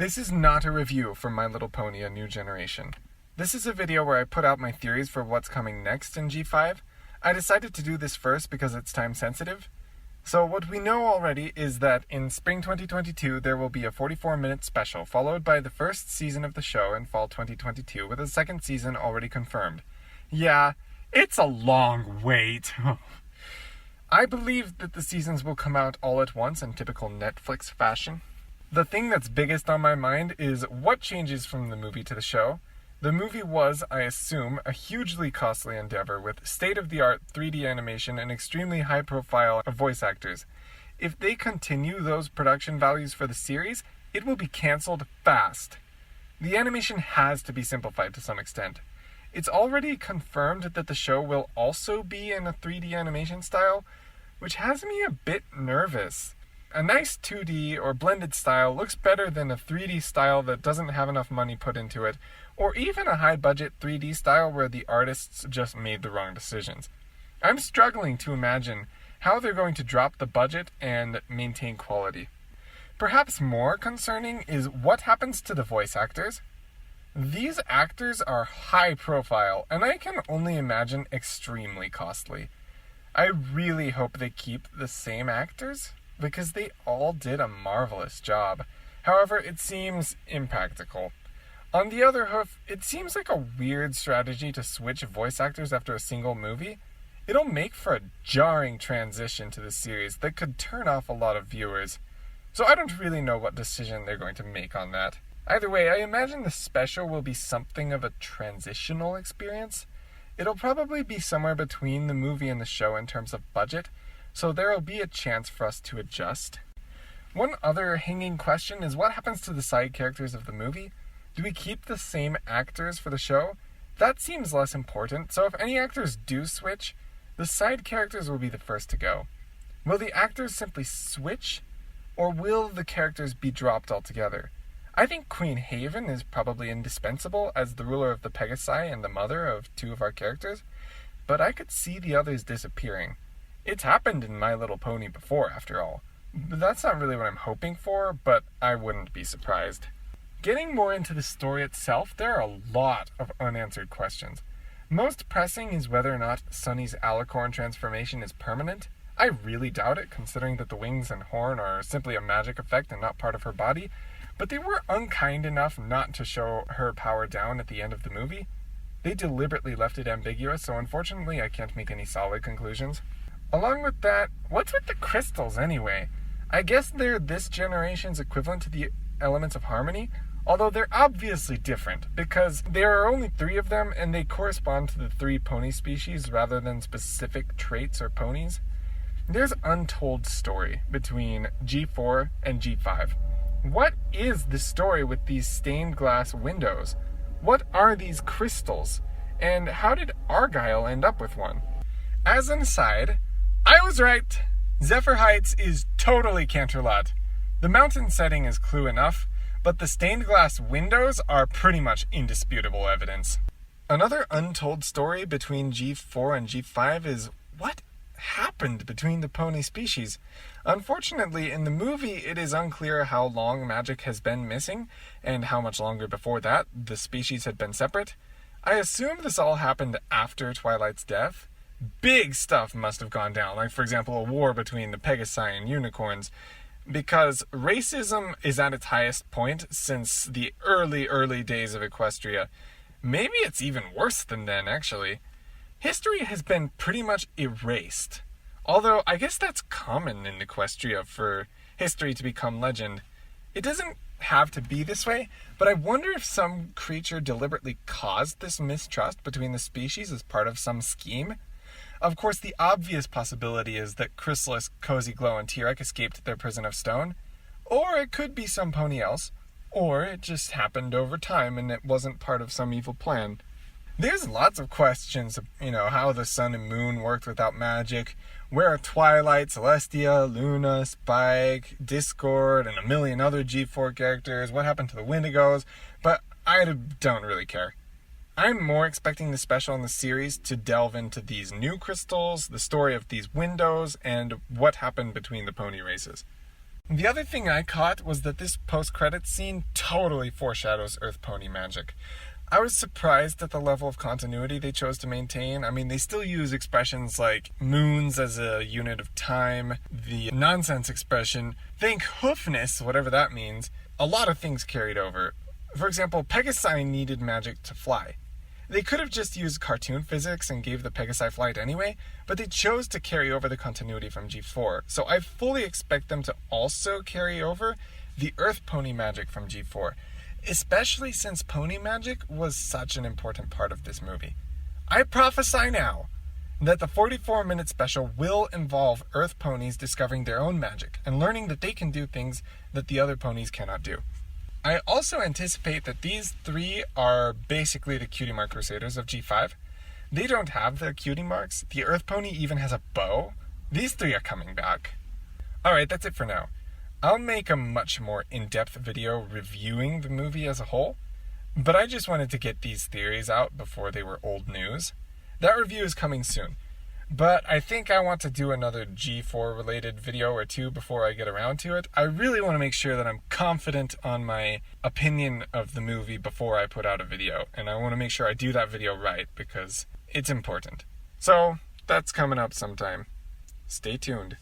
This is not a review for My Little Pony: A New Generation. This is a video where I put out my theories for what's coming next in G5. I decided to do this first because it's time sensitive. So what we know already is that in spring 2022 there will be a 44-minute special, followed by the first season of the show in fall 2022, with a second season already confirmed. Yeah, it's a long wait. I believe that the seasons will come out all at once in typical Netflix fashion. The thing that's biggest on my mind is what changes from the movie to the show. The movie was, I assume, a hugely costly endeavor with state-of-the-art 3D animation and extremely high-profile voice actors. If they continue those production values for the series, it will be cancelled fast. The animation has to be simplified to some extent. It's already confirmed that the show will also be in a 3D animation style, which has me a bit nervous. A nice 2D or blended style looks better than a 3D style that doesn't have enough money put into it, or even a high-budget 3D style where the artists just made the wrong decisions. I'm struggling to imagine how they're going to drop the budget and maintain quality. Perhaps more concerning is what happens to the voice actors. These actors are high profile, and I can only imagine extremely costly. I really hope they keep the same actors, because they all did a marvelous job. However, it seems impractical. On the other hoof, it seems like a weird strategy to switch voice actors after a single movie. It'll make for a jarring transition to the series that could turn off a lot of viewers. So I don't really know what decision they're going to make on that. Either way, I imagine the special will be something of a transitional experience. It'll probably be somewhere between the movie and the show in terms of budget, so there'll be a chance for us to adjust. One other hanging question is what happens to the side characters of the movie? Do we keep the same actors for the show? That seems less important, so if any actors do switch, the side characters will be the first to go. Will the actors simply switch, or will the characters be dropped altogether? I think Queen Haven is probably indispensable as the ruler of the Pegasi and the mother of two of our characters, but I could see the others disappearing. It's happened in My Little Pony before, after all. That's not really what I'm hoping for, but I wouldn't be surprised. Getting more into the story itself, there are a lot of unanswered questions. Most pressing is whether or not Sunny's alicorn transformation is permanent. I really doubt it, considering that the wings and horn are simply a magic effect and not part of her body, but they were unkind enough not to show her power down at the end of the movie. They deliberately left it ambiguous, so unfortunately I can't make any solid conclusions. Along with that, what's with the crystals anyway? I guess they're this generation's equivalent to the elements of harmony, although they're obviously different, because there are only 3 of them and they correspond to the 3 pony species rather than specific traits or ponies. There's untold story between G4 and G5. What is the story with these stained glass windows? What are these crystals? And how did Argyle end up with one? As an aside, I was right! Zephyr Heights is totally Canterlot. The mountain setting is clue enough, but the stained glass windows are pretty much indisputable evidence. Another untold story between G4 and G5 is what happened between the pony species. Unfortunately, in the movie, it is unclear how long magic has been missing, and how much longer before that the species had been separate. I assume this all happened after Twilight's death. Big stuff must have gone down, like for example a war between the Pegasi and unicorns, because racism is at its highest point since the early days of Equestria. Maybe it's even worse than then, actually. History has been pretty much erased. Although, I guess that's common in Equestria for history to become legend. It doesn't have to be this way, but I wonder if some creature deliberately caused this mistrust between the species as part of some scheme. Of course, the obvious possibility is that Chrysalis, Cozy Glow, and T-Rex escaped their prison of stone. Or it could be some pony else. Or it just happened over time and it wasn't part of some evil plan. There's lots of questions, how the sun and moon worked without magic, where are Twilight, Celestia, Luna, Spike, Discord, and a million other G4 characters, what happened to the Wendigos, but I don't really care. I'm more expecting the special in the series to delve into these new crystals, the story of these windows, and what happened between the pony races. The other thing I caught was that this post-credits scene totally foreshadows Earth Pony magic. I was surprised at the level of continuity they chose to maintain. I mean, they still use expressions like moons as a unit of time, the nonsense expression, thank hoofness, whatever that means. A lot of things carried over. For example, Pegasi needed magic to fly. They could have just used cartoon physics and gave the Pegasi flight anyway, but they chose to carry over the continuity from G4. So I fully expect them to also carry over the Earth Pony magic from G4, especially since pony magic was such an important part of this movie. I prophesy now that the 44-minute special will involve Earth ponies discovering their own magic and learning that they can do things that the other ponies cannot do. I also anticipate that these three are basically the Cutie Mark Crusaders of G5. They don't have the cutie marks. The Earth Pony even has a bow. These three are coming back. Alright, that's it for now. I'll make a much more in-depth video reviewing the movie as a whole, but I just wanted to get these theories out before they were old news. That review is coming soon, but I think I want to do another G4 related video or two before I get around to it. I really want to make sure that I'm confident on my opinion of the movie before I put out a video, and I want to make sure I do that video right because it's important. So, that's coming up sometime. Stay tuned.